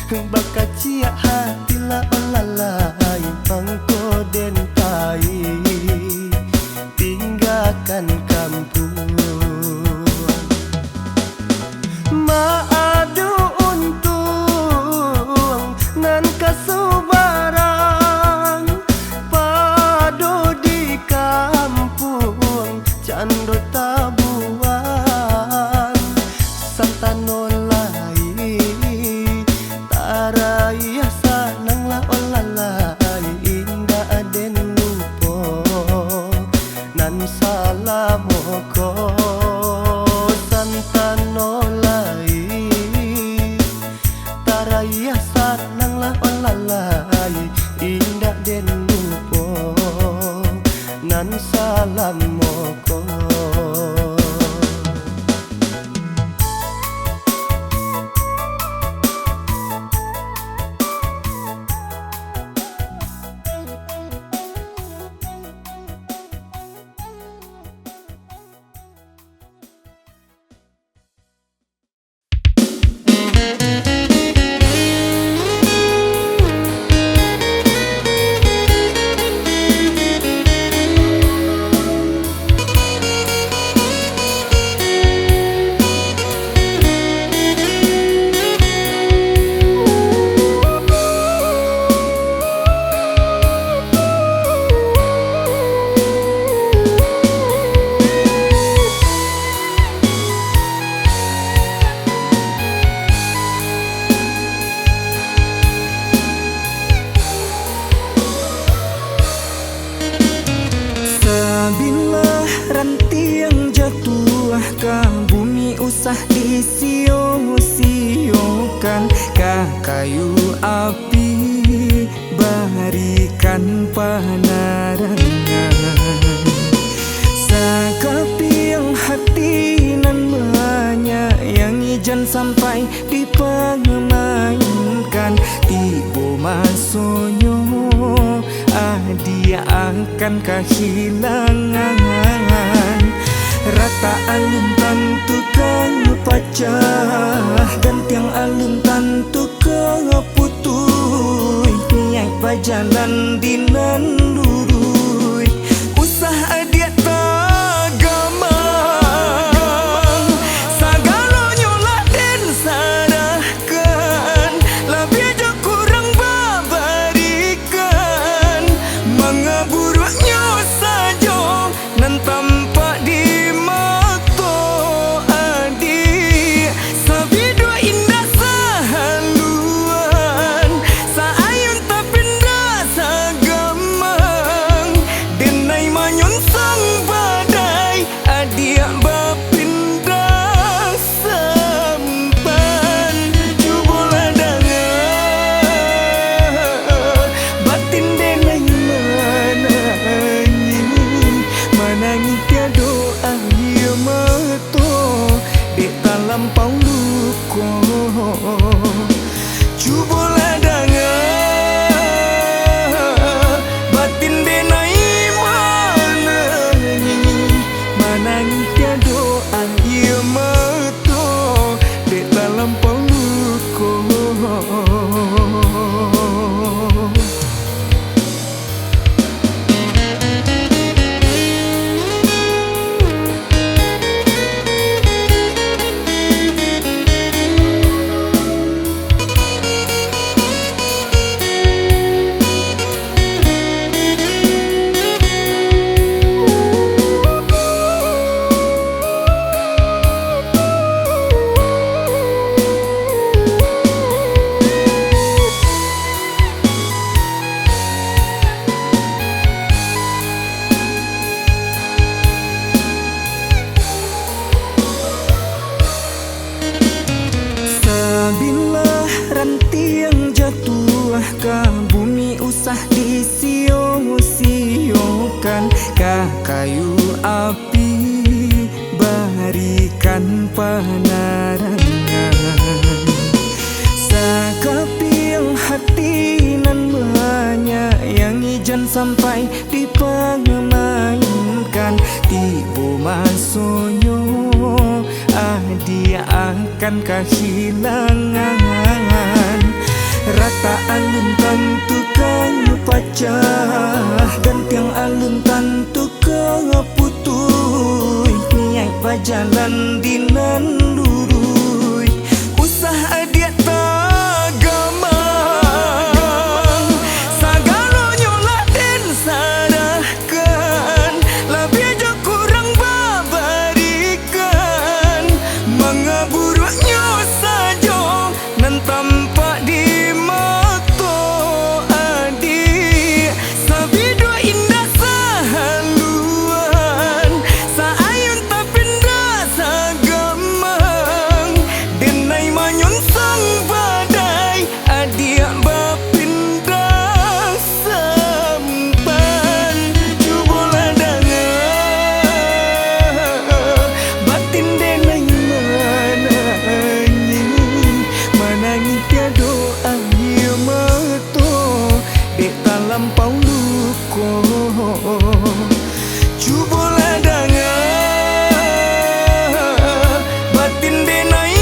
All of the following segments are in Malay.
Bakacia hati la olalai Mangko dentai tinggalkan kampung. Maadu untung nan kasubarang pado di kampung cando tabuan santanolai taraya sanang la olalai indah aden lupo nan salamoko santanolai taraya sanang la olalai indah den lupo nan salamoko. Bila ranti yang jatuh ke bumi usah disio-siokan, ka kayu api barikan panarangan. Sakapi yang hati nan banyak yang ijan sampai dipermainkan, tibo masonyo dia akan kehilangan. Rata alun tantu kepacah dan tiang alun tantu keputuh. Niat berjalan di nan lurui usah dia tagamang sagalonyo lah den sadahkan lebih je kurang babarikan mengaburuknya saja nan tampak di mata adik sabido indah sahaluan saayun tapindah sagamang denai manyon sang badai adik bapindah sampan cubola dangan batin denai manangi tiada doa ia mato dek talampau luko cubola dangan batin denai manangi tiada doa ia mato dek talampau luko. Bila ranti yang jatuh ke bumi usah disio-siokan, ka kayu api barikan panarangan. Sakapi yang hati nan banyak yang ijan sampai dipermainkan, tibo masonyo dia akan kehilangan. jalan dinan lurui usah adia tagamang sagalonyo laden sadahkan lebih jo kurang babarikan mengaburuknya saja nan tampak di mata adik sabido indah sahaluan saayun tapindah sagamang denai manyon sang badai adik bapindah sampan cubola dangan batin denai manangi tiado akhir meto dek talampau luko cubola dangan batin denai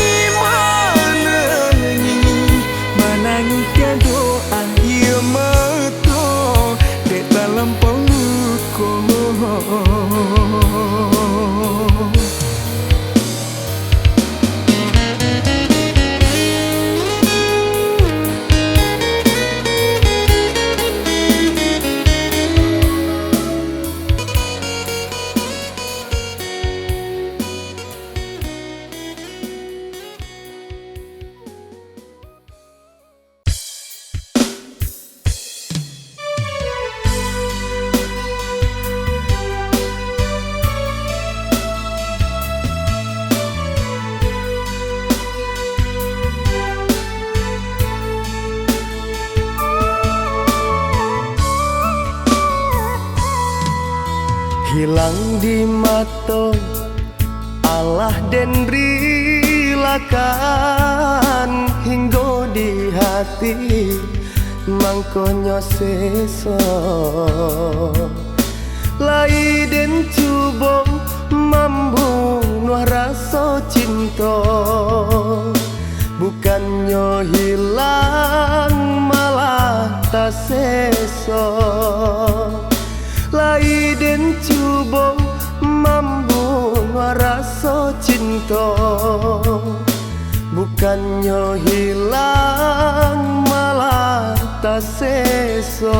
manangi tiado akhir meto dek talampau luko. Hilang di mata Allah dan rilakan hingga di hati mangkonyo seso lai den cuba membunuh rasa cinta bukannya hilang malah tak seso lai den cuba membunuh rasa cinta bukannya hilang malah tak seso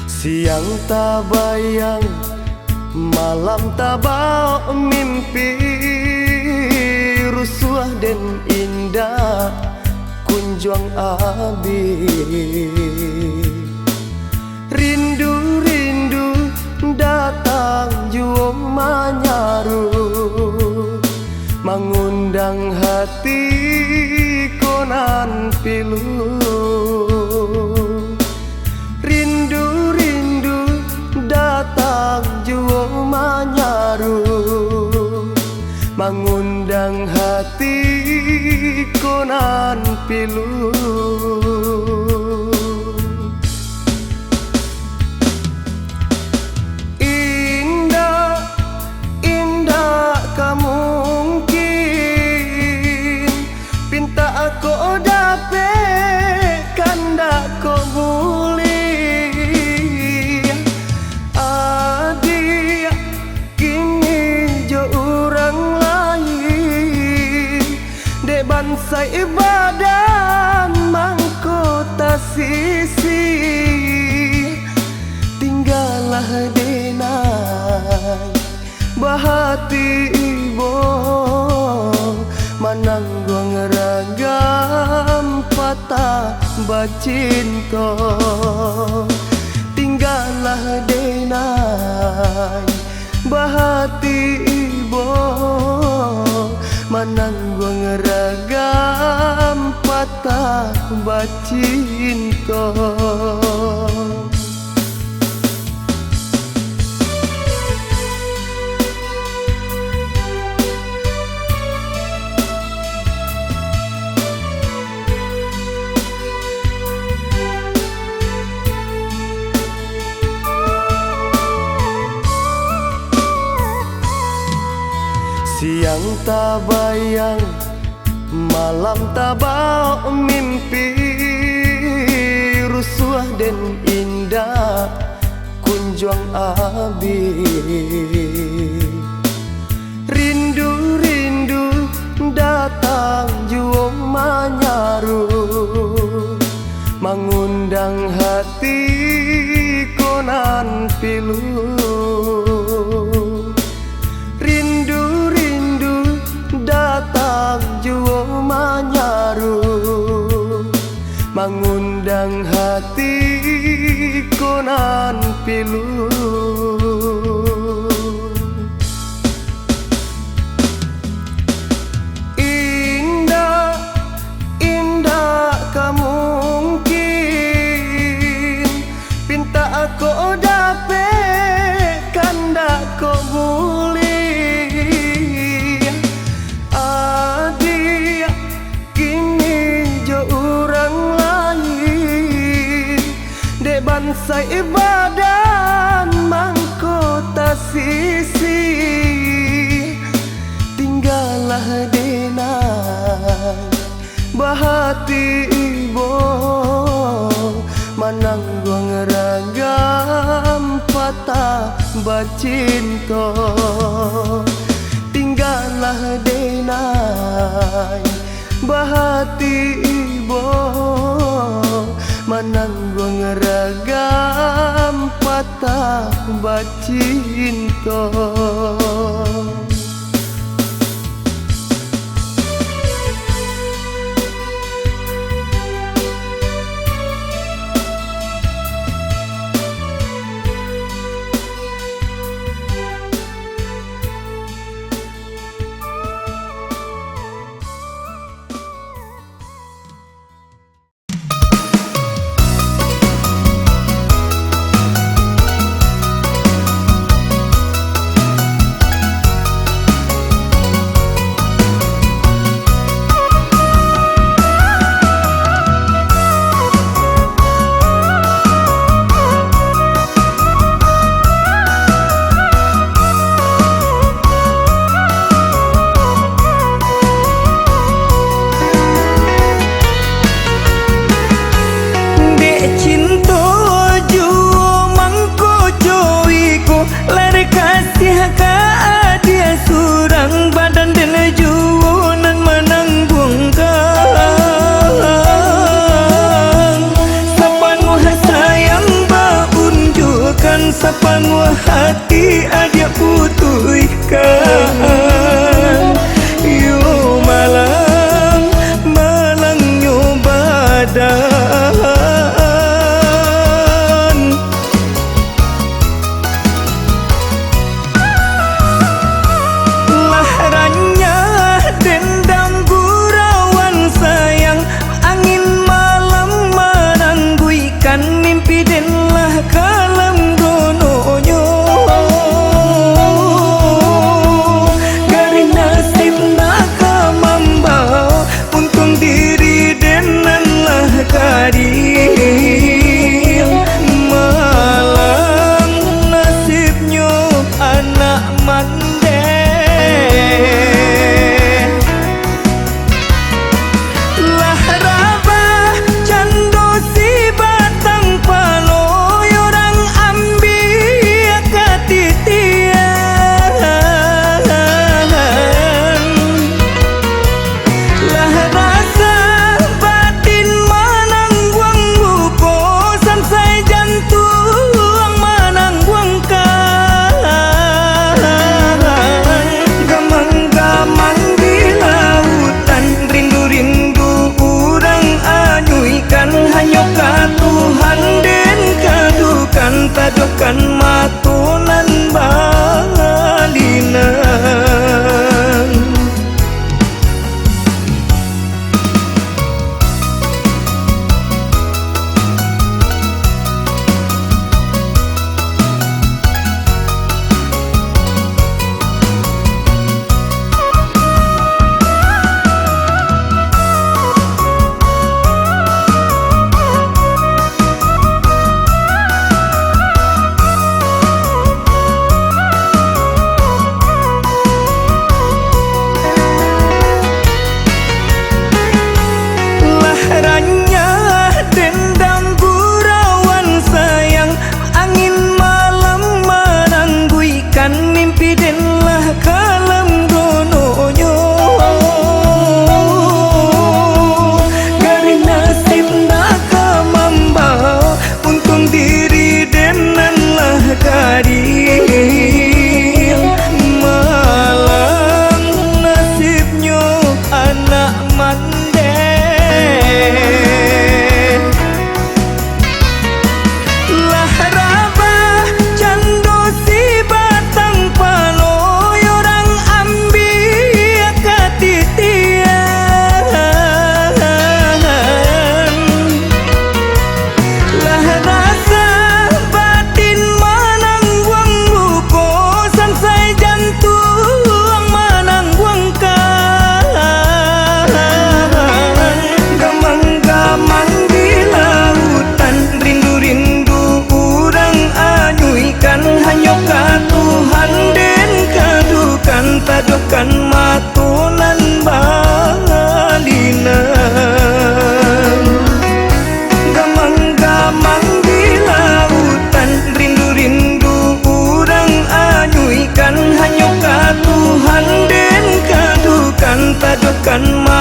siang tak bayang malam tak bawa mimpi rusuh dan indah kunjung abi rindu-rindu datang jua menyaru mengundang hati konan pilu rindu-rindu datang jua menyaru mengundang hati konan pilu indah indah kamu mungkin pinta aku dapet kanda kau boleh adik kini jo orang lain dek bangsa ibadan mangkota sisi tinggallah denai bahati ibo manangguang ragam patah bacinta tinggallah denai bahati ibo manangguang ragam patah bacinta siang tak bayang malam tak bawa mimpi rusuh dan indah juang abi. Rindu-rindu datang juang manyaru, mengundang hati konan pilu. Rindu-rindu datang juang manyaru, mengundang hati konan pilu. Indah, indah kamu mungkin pinta aku dapat kanda ko muli. Adik kini jo orang lain, dek bansai badan mangkota sisi. Tinggallah denai bahati ibo, manangguang ragam patah bacinto. Tinggallah denai bahati ibo, manangguang ragam patah bacinto. Sapangwa hati adia putuikan, yo malang malang yo badan. Laharannya dendam gurauan sayang, angin malam menangguikan mimpi denlah kalam. Diri denanlah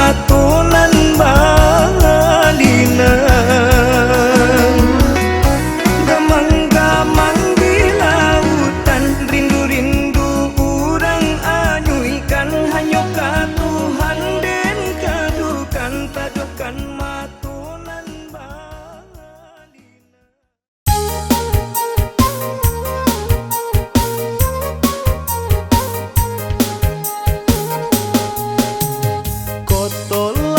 matunan balina gamang-gamang di lautan rindu-rindu urang anyuikan hanyok ka Tuhan den kadukan tajokan matunan balina. Kotol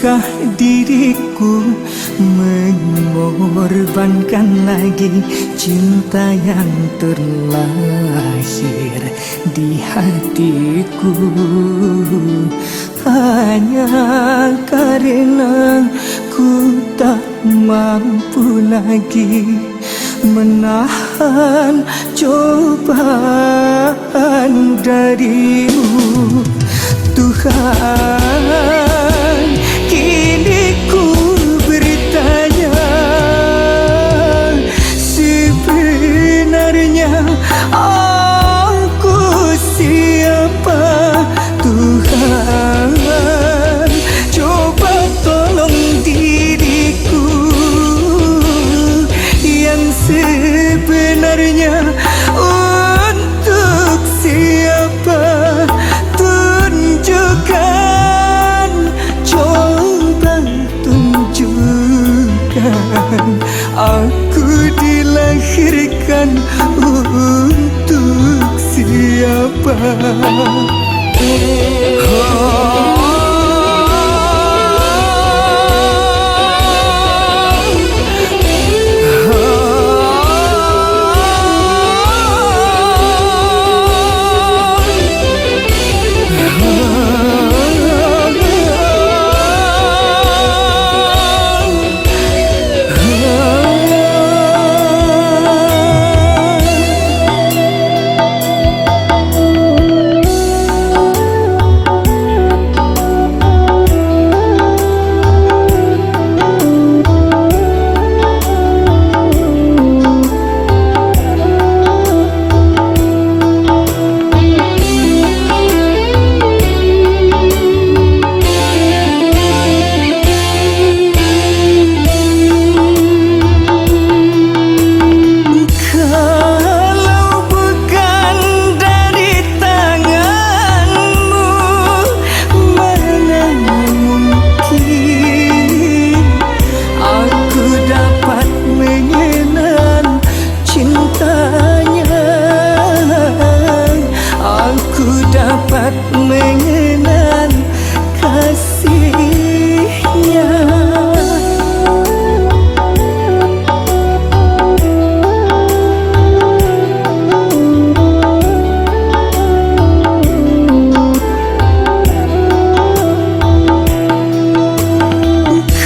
Haruskah diriku mengorbankan lagi cinta yang terlahir di hatiku, hanya karena ku tak mampu lagi menahan cobaan darimu. Tuhan, kini ku bertanya, sebenarnya aku siapa? Tuhan, coba tolong diriku yang sebenarnya untuk siapa? Tunjukkan, coba tunjukkan, aku dilahirkan untuk siapa? Mengenal kasihnya.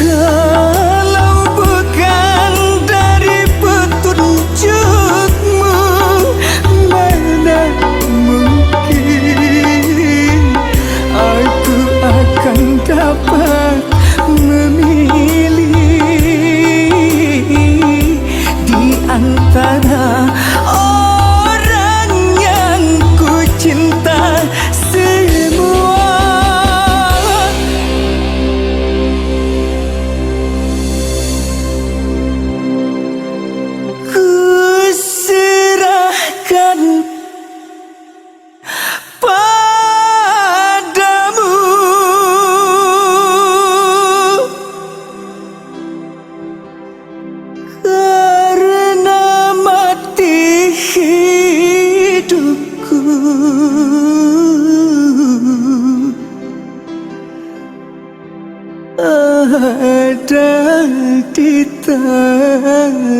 Kalau bukan dari petunjukmu, mana mungkin aku akan dapat memilih di antara orang yang ku cinta semua. Ku serahkan padamu, karena mati hidupku ada di tanganmu.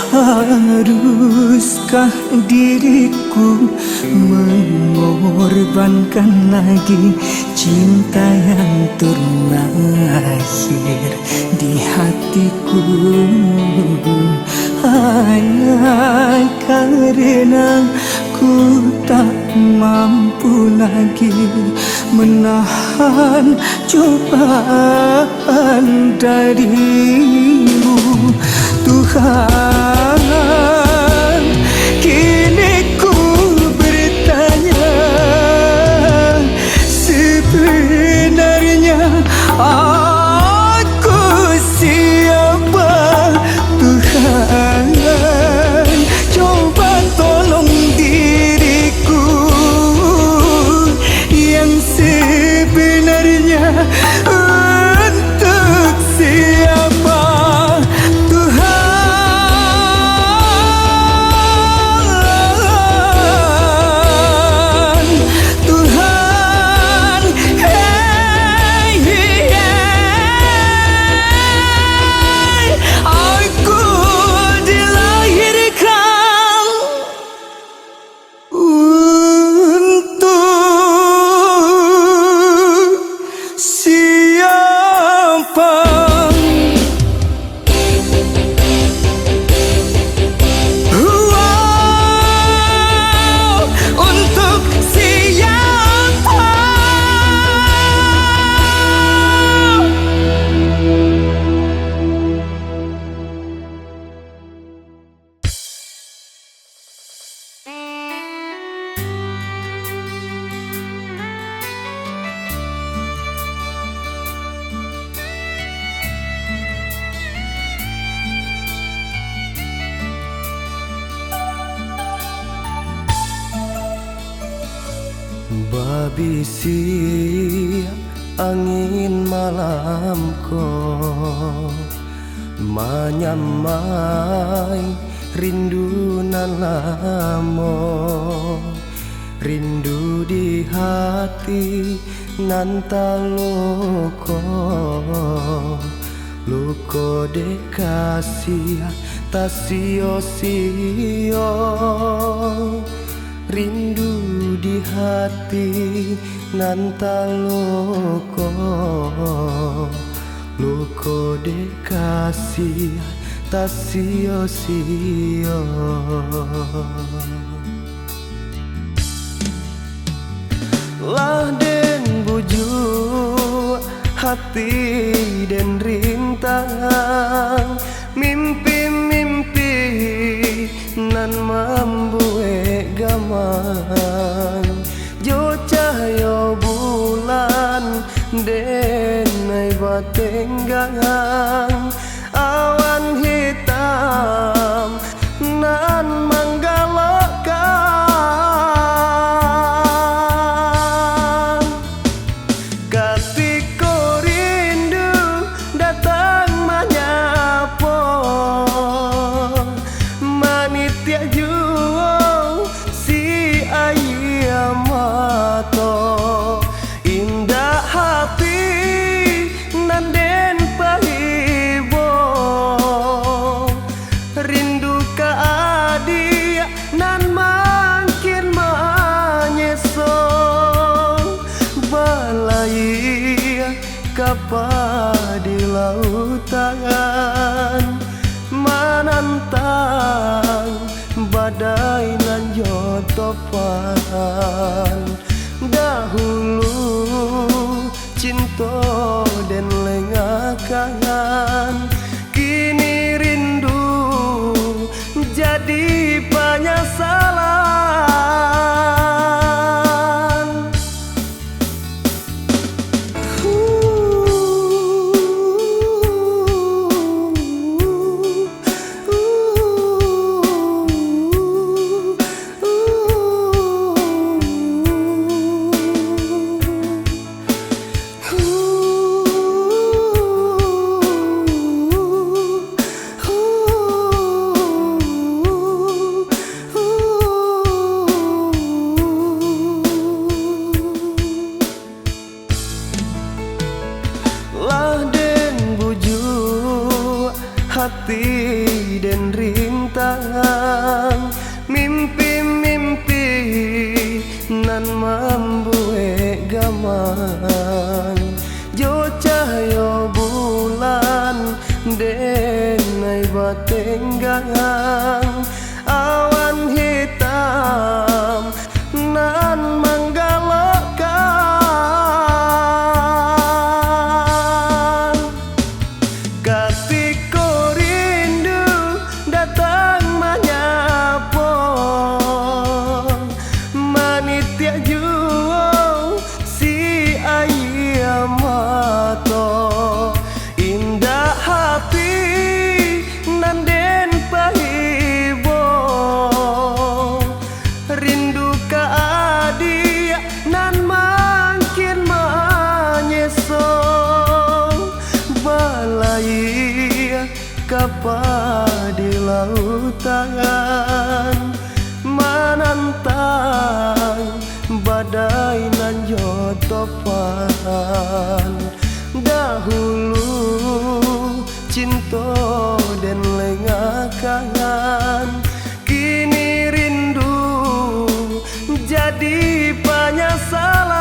Haruskah diriku mengorbankan lagi cinta yang terlahir di hatiku, hanya karena ku tak mampu lagi menahan cobaan darimu. Tuhan, kini ku bertanya, sebenarnya aku siapa? Tuhan, coba tolong diriku yang sebenarnya Babisi angin malam ko manyamai rindu nan lamo, rindu di hati nan taloko, luko de kasih tak sio-sio, rindu di hati nan taloko, luko de kasih tak sio-sio. Lah den bujuk hati den rintang, mimpi-mimpi nan membuat gaman, jo cahaya bulan den ai batenggang, awan hitam nan menggalakkan. Ketika rindu datang menyapa, manitia juang si ayam mata, indah hati nan den pahibo, rindu ka adia nan makin menyeso, balai kapal di lautan menantang badai nan jotopan. Dahulu cinta dan lengakan, kini rindu jadi penyesalan. Lah den bujuk hati den rintang, mimpi-mimpi nan membuat gaman, jo cahaya bulan den ai batenggang, awan hitam nan menggalakkan. Ketika rindu datang menyapa, manitia juang si ayam mata, indah hati nan den pahibo, rindu ka adia nan makin menyeso, balai kapal di lautan menantang badai nan jotopan. Dahulu cinta dan lengakan, kini rindu jadi penyesalan.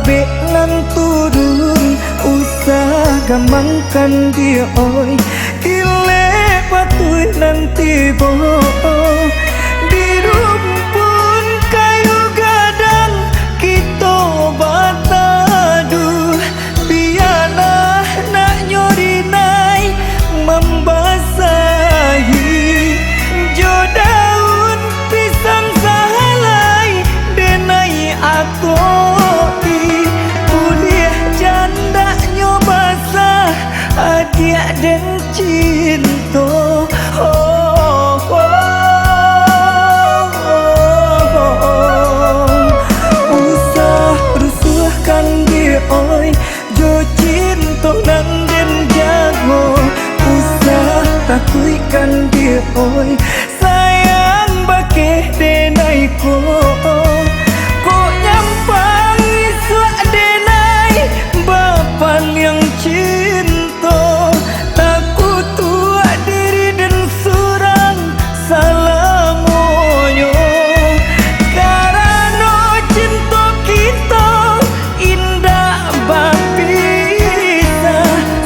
babe lan turun usah gampangkan dia oi kile patuh nanti boh di rumpun kayu gadang kita batadu biarlah nak nyori naik membasahi jo daun pisang sahalai denai akoi boleh janda nyobasa adia dan cinta usah rusuhkan dia oi jo cinta nan den jago usah takuikan dia oi sayang bakeh denai ko nyampang iswak denai bapan yang cinta takut tua diri dan surang salamonyo karena cinta kita indah bapisa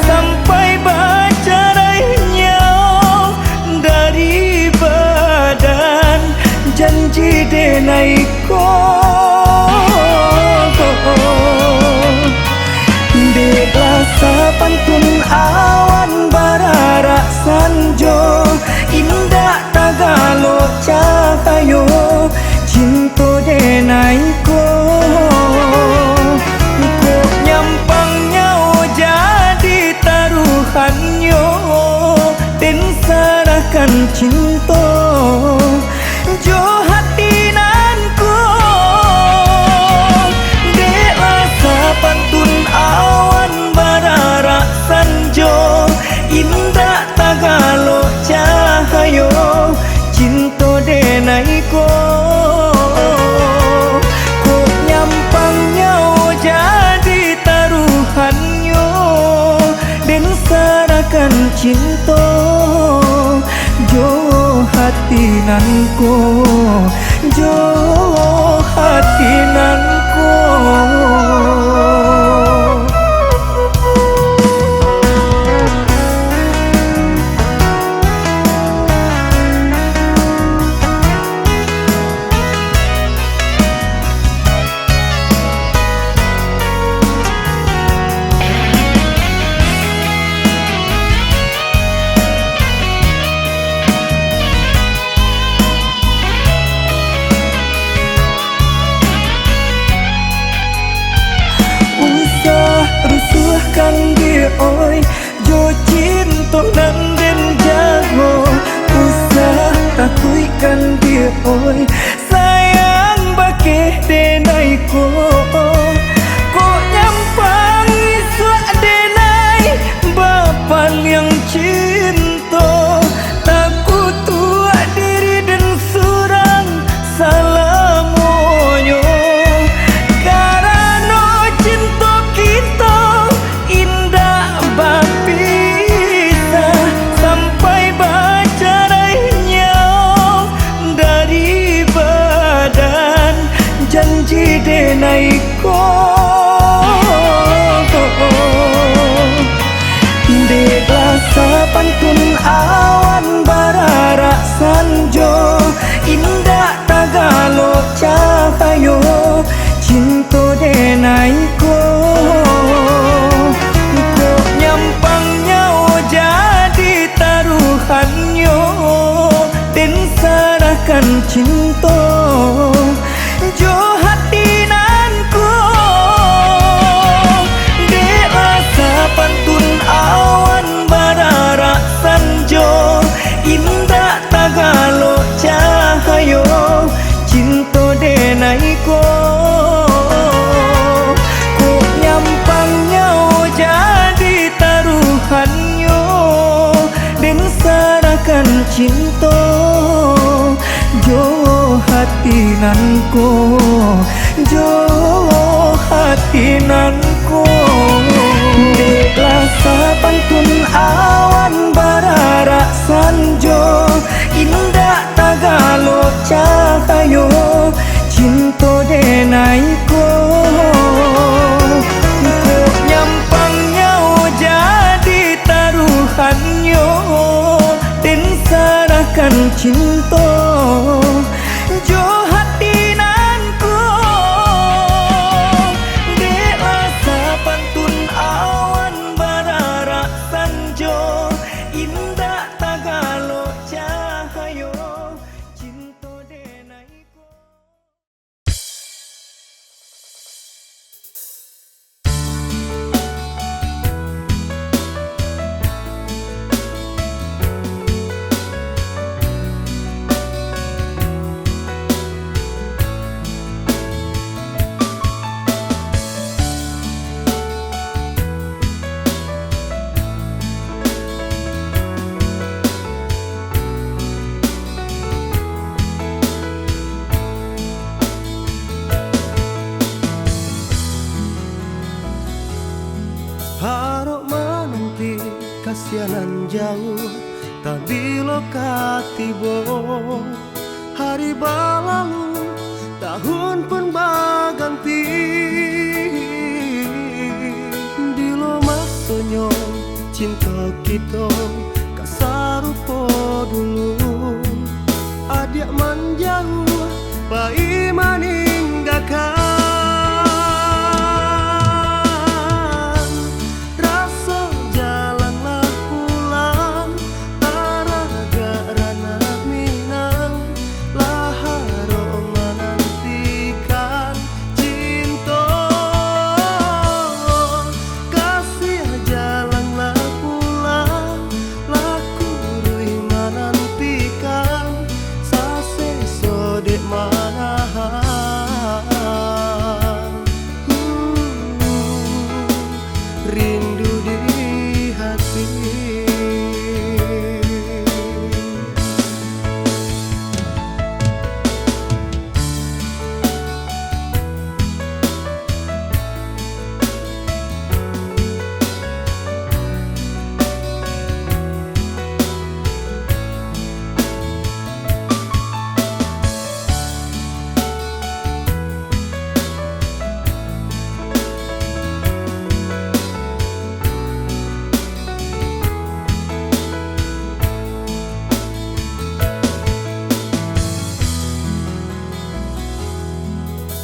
sampai baca rainya dari badan janji denai ko Dewasa pantun awan bararak sanjo indah tagalo cahayo cinta denai ko nyampangnya jadi taruhannya dan sarahkan cinta jo hati nanku dewasa pantun awan bararak sanjo indah tagalo cahayo cinta denai ko nyampangnya jadi taruhannya dan sarahkan cinta jo hati nanku jo hati nanku rusuhkan dia oi jo cinta nan den jago usah takuikan dia oi sayang bakeh denai ko nyampang iswak denai bapan yang cinta takut tua diri dan surang salamonyo karena cinta kita indah bapisa sampai baca rainya dari badan janji denai ko dewasa pantun awan bararak sanjo indah tagalo cahayo cinta denai ko nyampangnya jadi taruhannya dan sarahkan cinta jo hati nanku dewasa pantun awan bararak sanjo indah tagalo cahayo cinta denai ko nyampangnya jadi taruhannya dan sarahkan cinta jo hati nanku jo hati nanku dewasa pantun awan bararak sanjo indah tagalo cahayo cinta denai ko cinta jo hati nanku dela sapantun awan bararak sanjo indah tagalo cahayo cinta denaiko. Harok menanti kasianan jauh tapi lokatibo hari balalu tahun pun baganti di lo masonyo cinta kita kasarupo dulu adik manjauh pai maninggakan rindu di hati.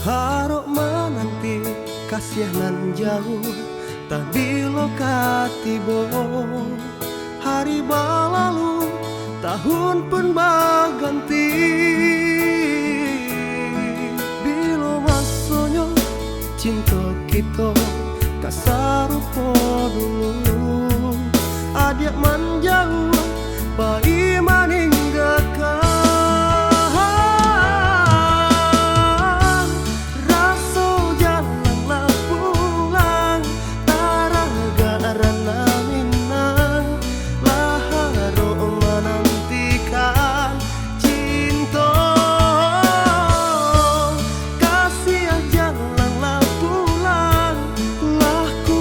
Harok menanti kasianan jauh tapi lokatibo hari balalu tahun pun baganti bilo masonyo cinta kita kasarupo dulu adik manjauh pai maninggakan aku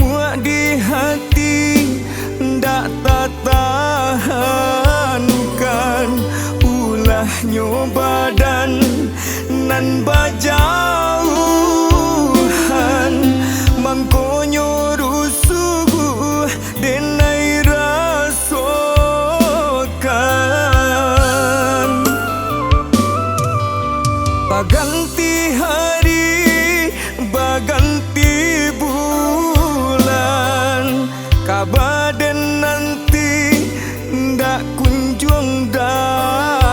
muak di hati ndak tahankan, ulah nyobadan nan bajauhan, mangkonyo rusuh denai rasokan. Baganti hari, baganti bulan, kabaden nanti ndak kunjung datang.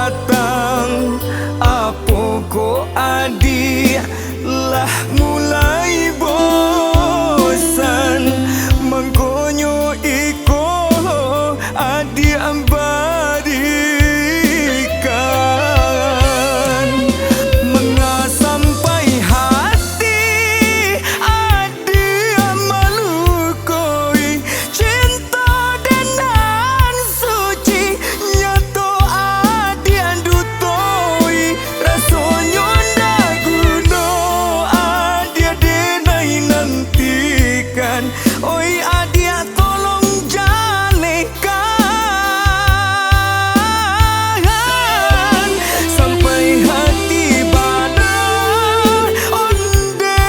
Apo ko adi lah mulai bosan, mengkonyo iko adi ambarikan. Menga sampai hati adi amalukoi, cinta denan suci nyato adi andutoi, rasonyo ndaguno adi denai nantikan. Oi adi tolong jalekan sampai hati badan onde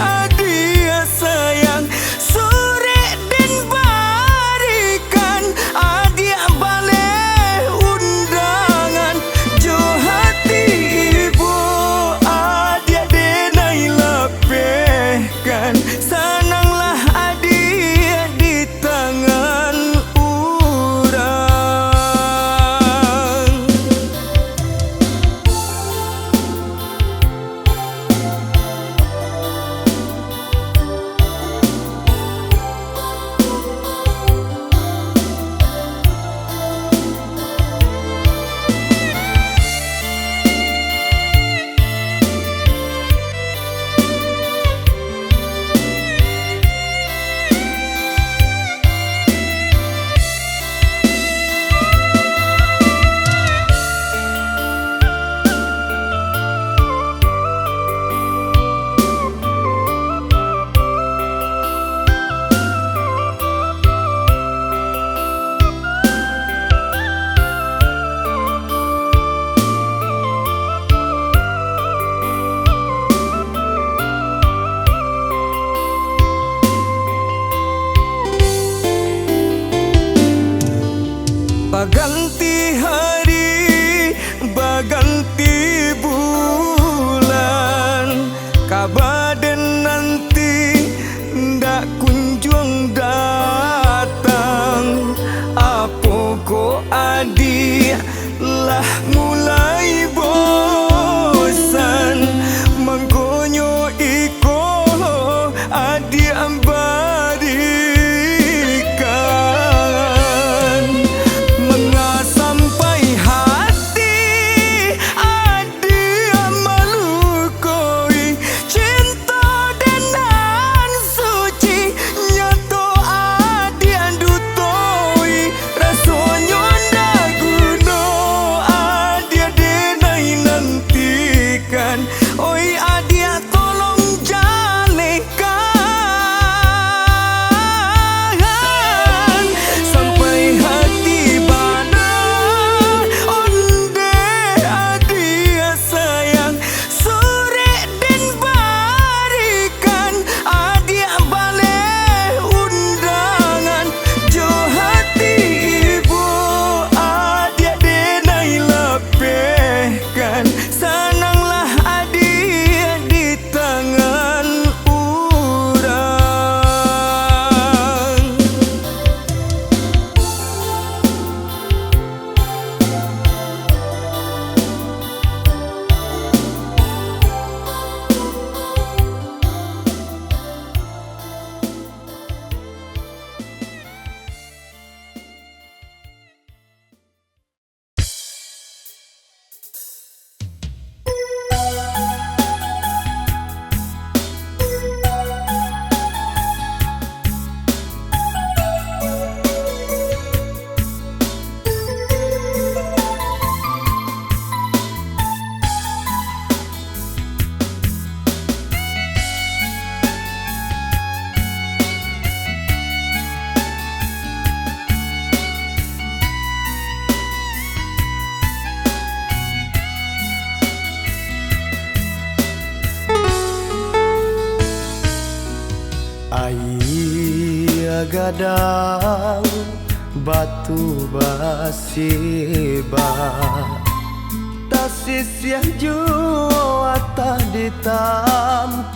adi sayang, sore den barikan adi bale undangan. Jo hati ibu adi denai lepehkan, senanglah adi gadang batu basiba tasisiah jua tak ditampihan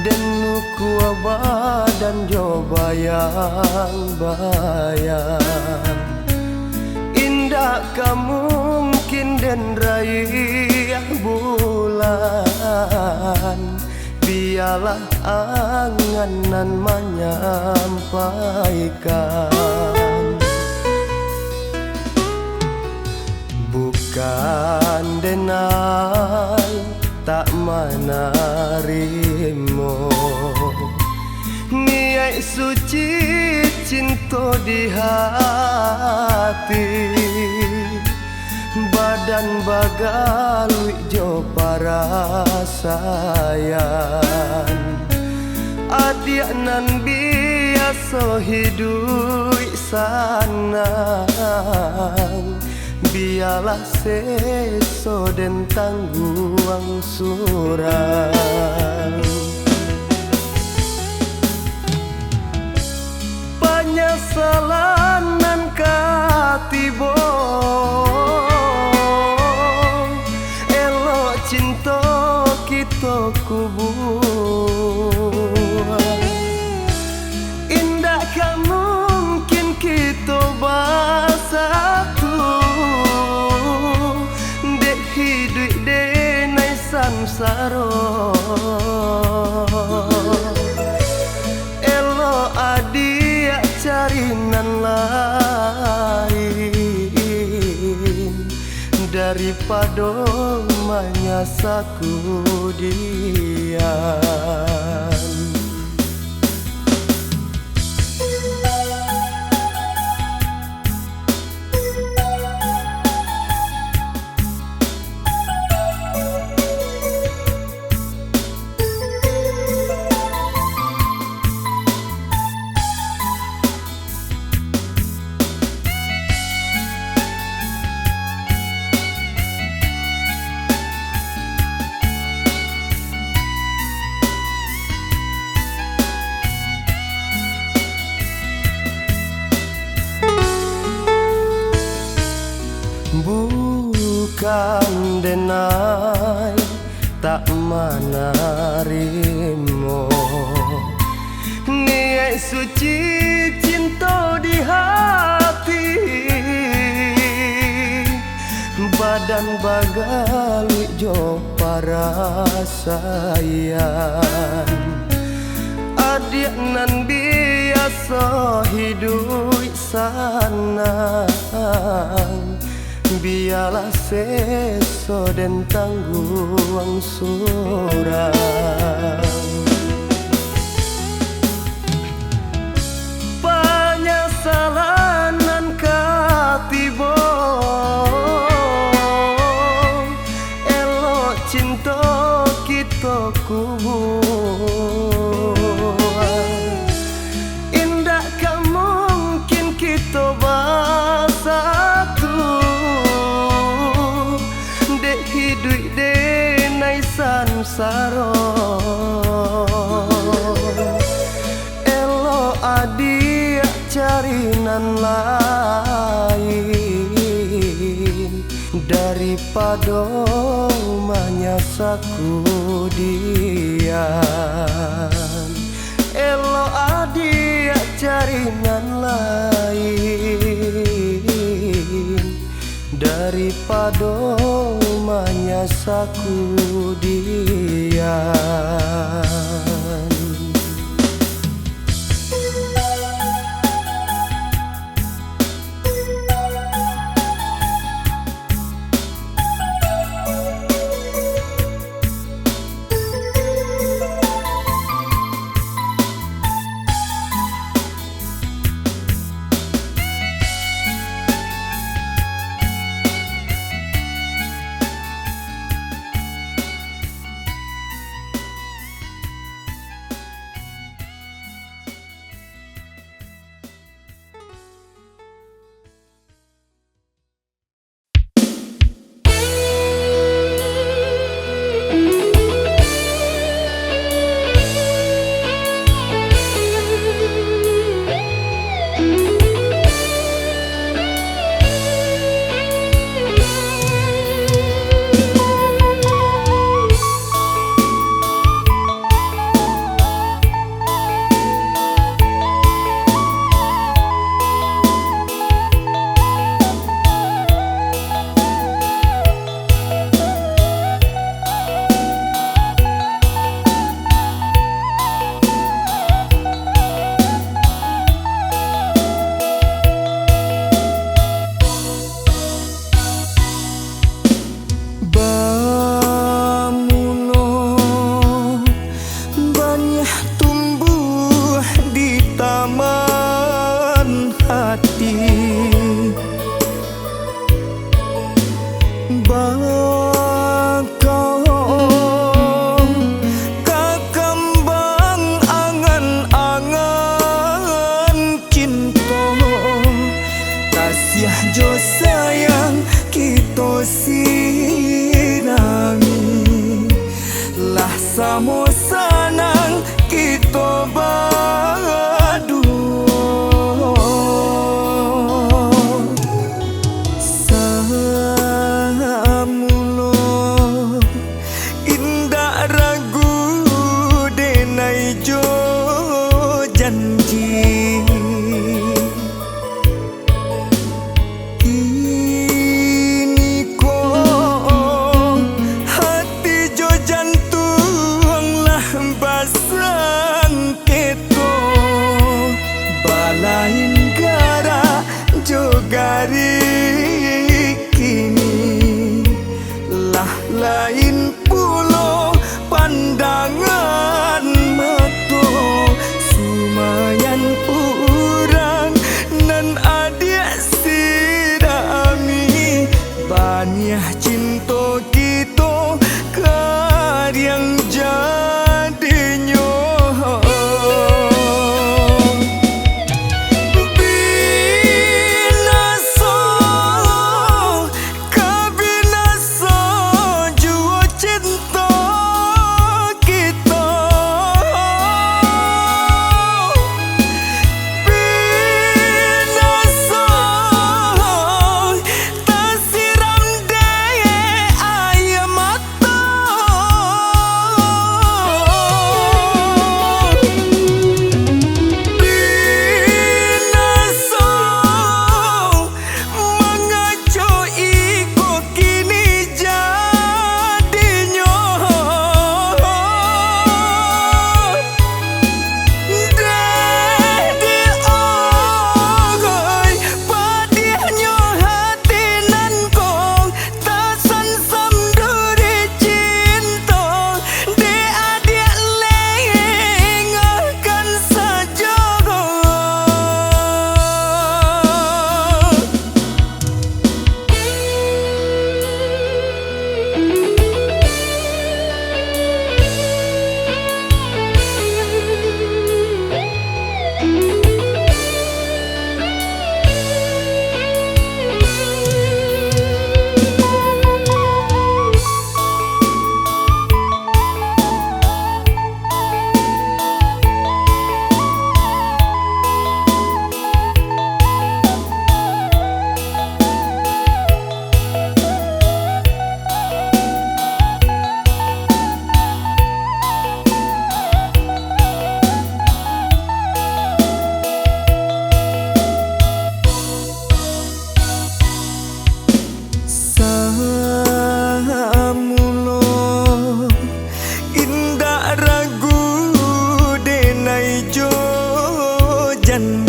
dan nuku badan jo bayang-bayang indah kamungkin dan raya bulan biarlah anganan menyampaikan bukan denai tak menarimo niat suci cinta di hati badan bagalui jo para sayang adik nan biasa hidup sanang biarlah seso dan tangguang surang penyesalan nan katibo elok cinta kita kubuang indah kan mungkin kita bersatu dek hidup denai samsara elok adik cari nan lain daripada menyasaku diam. Bukan denai tak menarimo niat suci cinta di hati badan bagali jo para sayang adik nan biasa hidup sanang biarlah seso dan tangguang surang penyesalan nan katibo elok cinta kita kubuang indah kan mungkin kita bersatu hidup denai samsara elok adik cari nan lain daripada menyasaku diam elok adik cari nan lain daripada menyasaku diam. janji. Kini kok hati jo jantung lah basang keto, balain gara jo gari kini lah lain pulo pandangan mato. Sumayan urang nan adik sidami banyak cinta kita karyang jadinya. Ragu denai jo jan